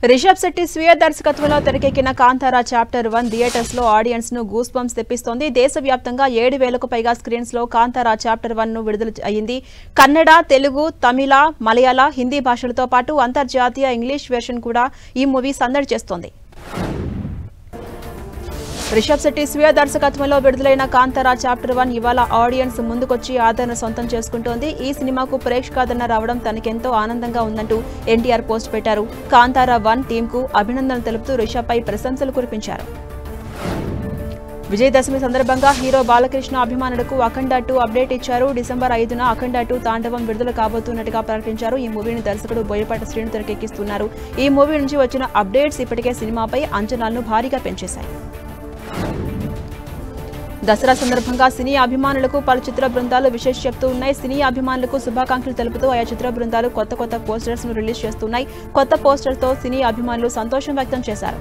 రిషబ్ శెట్టి స్వీయ దర్శకత్వంలో తెరకెక్కిన కాంతారా చాప్టర్ 1 థియేటర్స్ లో ఆడియన్స్ ను గూస్ బంప్స్ తెప్పిస్తోంది. దేశవ్యాప్తంగా 7,000కు పైగా స్క్రీన్స్ లో కాంతారా చాప్టర్ 1 ను విడుదల అయింది. కన్నడ, తెలుగు, తమిళ, మలయాళ, హిందీ భాషలతో పాటు అంతర్జాతీయ ఇంగ్లీష్ వెర్షన్ కూడా ఈ మూవీ సందడి చేస్తోంది. రిషబ్ శెట్టి స్వీయ దర్శకత్వంలో విడుదలైన కాంతారా చాప్టర్ 1 ఇవాళ ఆడియన్స్ ముందుకొచ్చి ఆదరణ సొంతం చేసుకుంటోంది. ఈ సినిమాకు ప్రేక్షకాదరణ రావడం తనకెంతో ఆనందంగా ఉందంటూ ఎన్టీఆర్ పోస్ట్ పెట్టారు. కాంతారా 1 టీంకు అభినందనలు తెలుపుతూ రిషబ్ పై ప్రశంసలు కురిపించారు. విజయదశమి సందర్భంగా హీరో బాలకృష్ణ అభిమానులకు అఖండ 2 అప్డేట్ ఇచ్చారు. డిసెంబర్ 5న అఖండ 2 తాండవం విడుదల కాబోతున్నట్టుగా ప్రకటించారు. ఈ మూవీని దర్శకుడు బోయపాటి శ్రీను తెరకెక్కిస్తున్నారు. ఈ మూవీ నుంచి వచ్చిన అప్డేట్స్ ఇప్పటికే సినిమాపై అంచనాలను భారీగా పెంచేశాయి. దసరా సందర్భంగా సినీ అభిమానులకు పలు చిత్ర బృందాలు విశేష చెప్తూ ఉన్నాయి. సినీ అభిమానులకు శుభాకాంక్షలు తెలుపుతూ ఆయా చిత్ర బృందాలు కొత్త పోస్టర్స్ ను రిలీజ్ చేస్తున్నాయి. కొత్త పోస్టర్స్ తో సినీ అభిమానులు సంతోషం వ్యక్తం చేశారు.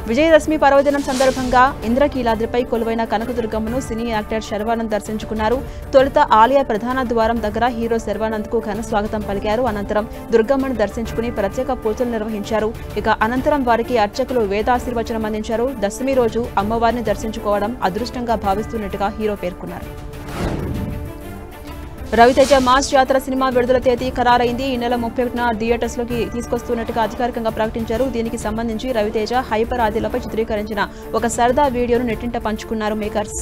విజయదశమి పర్వదినం సందర్భంగా ఇంద్రకీలాద్రిపై కొలువైన కనకదుర్గమ్మను సినీ యాక్టర్ శర్వానంద్ దర్శించుకున్నారు. తొలుత ఆలయ ప్రధాన ద్వారం దగ్గర హీరో శర్వానంద్ కు ఘన స్వాగతం పలికారు. అనంతరం దుర్గమ్మను దర్శించుకుని ప్రత్యేక పూజలు నిర్వహించారు. ఇక అనంతరం వారికి అర్చకులు వేదాశీర్వచనం అందించారు. దశమి రోజు అమ్మవారిని దర్శించుకోవడం అదృష్టంగా భావిస్తున్నట్టుగా హీరో పేర్కొన్నారు. రవితేజ మాస్ జాతర సినిమా విడుదల తేదీ ఖరారైంది. ఈ నెల 31న థియేటర్స్ లోకి తీసుకొస్తున్నట్టుగా అధికారికంగా ప్రకటించారు. దీనికి సంబంధించి రవితేజ హైపర్ ఆదిలపై చిత్రీకరించిన ఒక సరదా వీడియోను నెట్టింట పంచుకున్నారు మేకర్స్.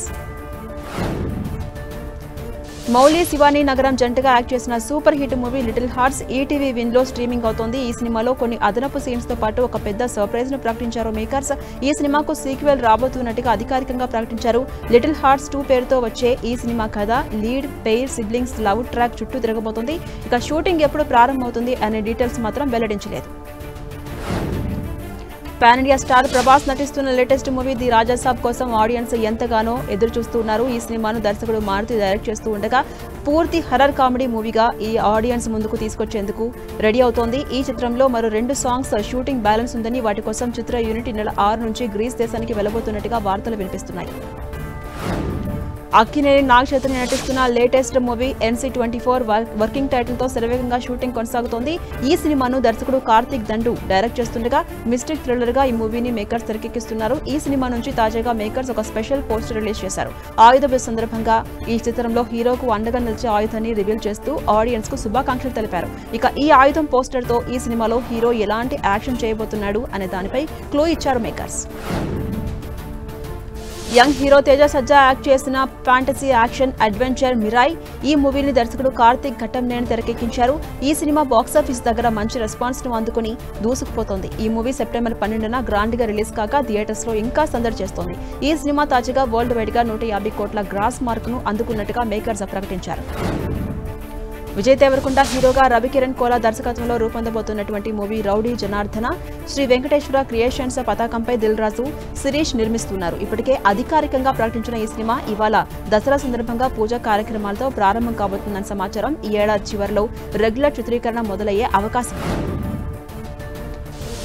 మౌలి శివాని నగరం జంటగా యాక్ట్ చేసిన super hit movie little hearts ETV win లో స్ట్రీమింగ్ అవుతోంది. ఈ సినిమాలో కొన్ని అదనపు సీన్స్ తో పాటు ఒక పెద్ద సర్ప్రైజ్ ను ప్రకటించారు మేకర్స్. ఈ సినిమాకు సీక్వెల్ రాబోతున్నట్టుగా అధికారికంగా ప్రకటించారు. లిటిల్ హార్ట్స్ 2 పేరుతో వచ్చే ఈ సినిమా కథ lead pair siblings love track చుట్టూ తిరగబోతోంది. ఇక షూటింగ్ ఎప్పుడు ప్రారంభమవుతుంది అనే డీటెయిల్స్ మాత్రం వెల్లడించలేదు. పాన్ ఇండియా స్టార్ ప్రభాస్ నటిస్తున్న లేటెస్ట్ మూవీ ది రాజాసాబ్ కోసం ఆడియన్స్ ఎంతగానో ఎదురు చూస్తున్నారు. ఈ సినిమాను దర్శకుడు మారుతి డైరెక్ట్ చేస్తూ ఉండగా పూర్తి హర్రర్ కామెడీ మూవీగా ఈ ఆడియన్స్ ముందుకు తీసుకొచ్చేందుకు రెడీ అవుతోంది. ఈ చిత్రంలో మరో 2 సాంగ్స్ షూటింగ్ బ్యాలెన్స్ ఉందని, వాటి కోసం చిత్ర యూనిట్ నెల 6 నుంచి గ్రీస్ దేశానికి వెళ్లబోతున్నట్టుగా వార్తలు వినిపిస్తున్నాయి. అక్కినేని నాగ్ చైతన్య నటిస్తున్న latest movie NC-24 working title తో శరవేగంగా షూటింగ్ కొనసాగుతోంది. ఈ సినిమాను దర్శకుడు కార్తిక్ దండు డైరెక్ట్ చేస్తుండగా మిస్టిక్ థ్రిల్లర్ గా ఈ మూవీని మేకర్స్ తెరకెక్కిస్తున్నారు. ఈ సినిమా నుంచి తాజాగా మేకర్స్ ఒక స్పెషల్ పోస్టర్ రిలీజ్ చేశారు. ఆయుధ బస్ సందర్భంగా ఈ చిత్రంలో హీరోకు అండగా నిలిచే ఆయుధాన్ని రివీల్ చేస్తూ ఆడియన్స్ కు శుభాకాంక్షలు తెలిపారు. ఇక ఈ ఆయుధం పోస్టర్ తో ఈ సినిమాలో హీరో ఎలాంటి యాక్షన్ చేయబోతున్నాడు అనే దానిపై క్లూ ఇచ్చారు మేకర్స్. యంగ్ హీరో తేజ సజ్జా యాక్ట్ చేసిన ఫ్యాంటసీ యాక్షన్ అడ్వెంచర్ మిరాయ్ ఈ మూవీని దర్శకుడు కార్తిక్ ఘట్టంనేని తెరకెక్కించారు. ఈ సినిమా బాక్సాఫీస్ దగ్గర మంచి రెస్పాన్స్ ను అందుకుని దూసుకుపోతోంది. ఈ మూవీ సెప్టెంబర్ 12న గ్రాండ్ గా రిలీజ్ కాగా థియేటర్స్ లో ఇంకా సందడి చేస్తోంది. ఈ సినిమా తాజాగా వరల్డ్ వైడ్ గా 150 కోట్ల గ్రాస్ మార్క్ ను అందుకున్నట్టుగా మేకర్స్ ప్రకటించారు. విజయ్ దేవరకొండ హీరోగా రవికిరణ్ కోలా దర్శకత్వంలో రూపొందబోతున్నటువంటి movie rowdy Janardhana Sri Venkateswara creations పతాకంపై దిల్ రాజు శిరీష్ నిర్మిస్తున్నారు. ఇప్పటికే అధికారికంగా ప్రకటించిన ఈ సినిమా ఇవాళ దసరా సందర్భంగా పూజా కార్యక్రమాలతో ప్రారంభం కాబోతుందన్న సమాచారం. ఈ ఏడాది చివరిలో రెగ్యులర్ చిత్రీకరణ మొదలయ్యే అవకాశం.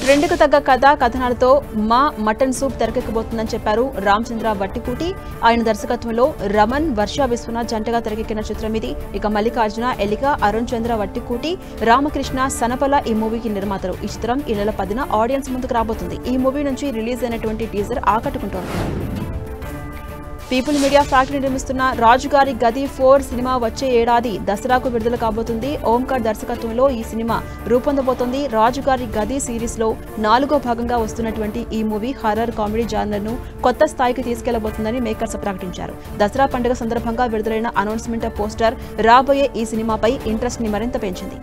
ట్రెండ్కు తగ్గ కథనాలతో మా మటన్ సూప్ తెరకెక్కబోతుందని చెప్పారు రామచంద్ర వట్టికూటి. ఆయన దర్శకత్వంలో రమణ్, వర్ష విశ్వనాథ్ జంటగా తెరకెక్కిన చిత్రం ఇది. ఇక మల్లికార్జున, ఎలిక, అరుణ్ చంద్ర వట్టికూటి, రామకృష్ణ, సనపల ఈ మూవీకి నిర్మాతలు. ఈ చిత్రం ఈ నెల 10న ఆడియన్స్ ముందుకు రాబోతుంది. ఈ మూవీ నుంచి రిలీజ్ అయినటువంటి టీజర్ ఆకట్టుకుంటోంది. పీపుల్ మీడియా ఫ్యాక్టరీ నిర్మిస్తున్న రాజుగారి గది 4 సినిమా వచ్చే ఏడాది దసరాకు విడుదల కాబోతుంది. ఓంకార్ దర్శకత్వంలో ఈ సినిమా రూపొందబోతోంది. రాజుగారి గది సిరీస్ లో 4వ భాగంగా వస్తున్నటువంటి ఈ మూవీ హర్రర్ కామెడీ జానర్ ను కొత్త స్థాయికి తీసుకెళ్లబోతుందని మేకర్స్ ప్రకటించారు. దసరా పండుగ సందర్భంగా విడుదలైన అనౌన్స్మెంట్ పోస్టర్ రాబోయే ఈ సినిమాపై ఇంట్రెస్ట్ ని మరింత పెంచింది.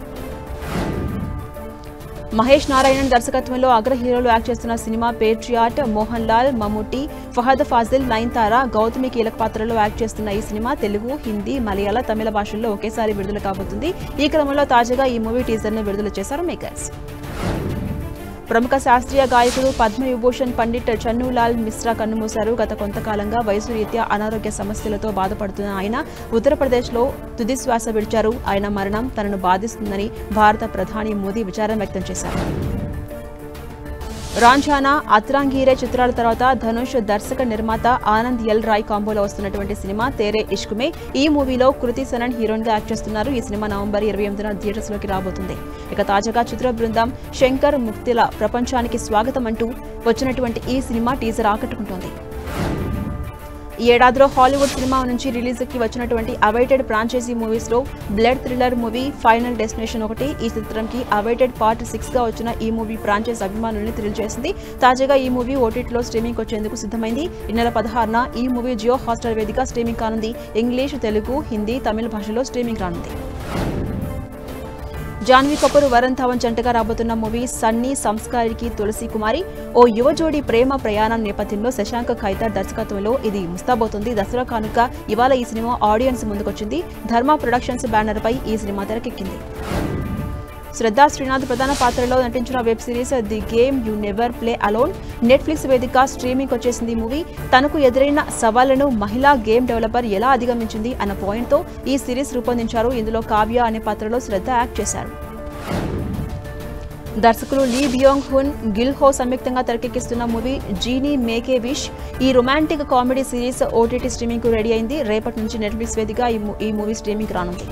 మహేష్ నారాయణన్ దర్శకత్వంలో అగ్ర హీరోలు యాక్ట్ చేస్తున్న సినిమా పేట్రియాట్. మోహన్ లాల్, మమ్ముట్టి, ఫహద్ ఫాజిల్, నయన్తార, గౌతమి కీలక పాత్రలో యాక్ట్ చేస్తున్న ఈ సినిమా తెలుగు, హిందీ, మలయాళ, తమిళ భాషల్లో ఒకేసారి విడుదల కాబోతుంది. ఈ క్రమంలో తాజాగా ఈ మూవీ టీజర్ ను విడుదల చేశారు మేకర్స్. ప్రముఖ శాస్త్రీయ గాయకుడు పద్మవిభూషణ్ పండిట్ చన్నులాల్ మిశ్రా కన్నుమూశారు. గత కొంతకాలంగా వయసు రీత్యా అనారోగ్య సమస్యలతో బాధపడుతున్న ఆయన ఉత్తరప్రదేశ్లో తుదిశ్వాస విడిచారు. ఆయన మరణం తనను బాధిస్తుందని భారత ప్రధాని మోదీ విచారం వ్యక్తం చేశారు. రాంఝానా, అత్రాంగీరే చిత్రాల తర్వాత ధనుష్ దర్శక నిర్మాత ఆనంద్ ఎల్ రాయ్ కాంబోలో వస్తున్నటువంటి సినిమా తేరే ఇష్క్ మే. ఈ మూవీలో కృతి సనన్ హీరోయిన్ గా యాక్ట్ చేస్తున్నారు. ఈ సినిమా నవంబర్ 28న థియేటర్స్ లోకి రాబోతుంది. ఇక తాజాగా చిత్ర బృందం శంకర్ ముక్తిల ప్రపంచానికి స్వాగతం అంటూ వచ్చినటువంటి ఈ సినిమా టీజర్ ఆకట్టుకుంటోంది. ఈ ఏడాదిలో హాలీవుడ్ సినిమా నుంచి రిలీజ్ కి వచ్చినటువంటి అవైటెడ్ ఫ్రాంచైజీ మూవీస్ లో blood thriller movie final destination ఒకటి. ఈ చిత్రంకి అవైటెడ్ పార్ట్ 6 గా వచ్చిన ఈ మూవీ ఫ్రాంచైజ్ అభిమానుల్ని థ్రిల్ చేసింది. తాజాగా ఈ మూవీ ఓటీటీలో స్ట్రీమింగ్ వచ్చేందుకు సిద్ధమైంది. ఈ నెల 16న ఈ మూవీ జియో హాట్‌స్టార్ వేదిక స్ట్రీమింగ్ కానుంది. ఇంగ్లీష్, తెలుగు, హిందీ, తమిళ భాషలో స్ట్రీమింగ్ రానుంది. జాన్వీ కపూర్, వరుణ్ ధవన్ జంటగా రాబోతున్న మూవీ సన్నీ సంస్కారికి తులసి కుమారి. ఓ యువ జోడి ప్రేమ ప్రయాణం నేపథ్యంలో శశాంక్ ఖైతార్ దర్శకత్వంలో ఇది ముస్తాబోతుంది. దసరా కానుక ఇవాళ ఈ సినిమా ఆడియన్స్ ముందుకొచ్చింది. ధర్మ ప్రొడక్షన్స్ బ్యానర్ పై ఈ సినిమా తెరకెక్కింది. శ్రద్ధా శ్రీనాథ్ ప్రధాన పాత్రలో నటించిన web series the game you never play alone Netflix వేదిక స్ట్రీమింగ్ వచ్చేసింది. మూవీ తనకు ఎదురైన సవాళ్లను మహిళా గేమ్ డెవలపర్ ఎలా అధిగమించింది అన్న పాయింట్ తో ఈ సిరీస్ రూపొందించారు. ఇందులో కావ్య అనే పాత్రలో శ్రద్ధ యాక్ట్ చేశారు. దర్శకులు లీ బియోంగ్ హున్, గిల్ హో సంయుక్తంగా తెరకెక్కిస్తున్న మూవీ జీనీ మేకే విష్. ఈ romantic comedy series OTT streaming కు రెడీ అయింది. రేపటి నుంచి నెట్ఫ్లిక్స్ వేదిక ఈ మూవీ స్ట్రీమింగ్ రానుంది.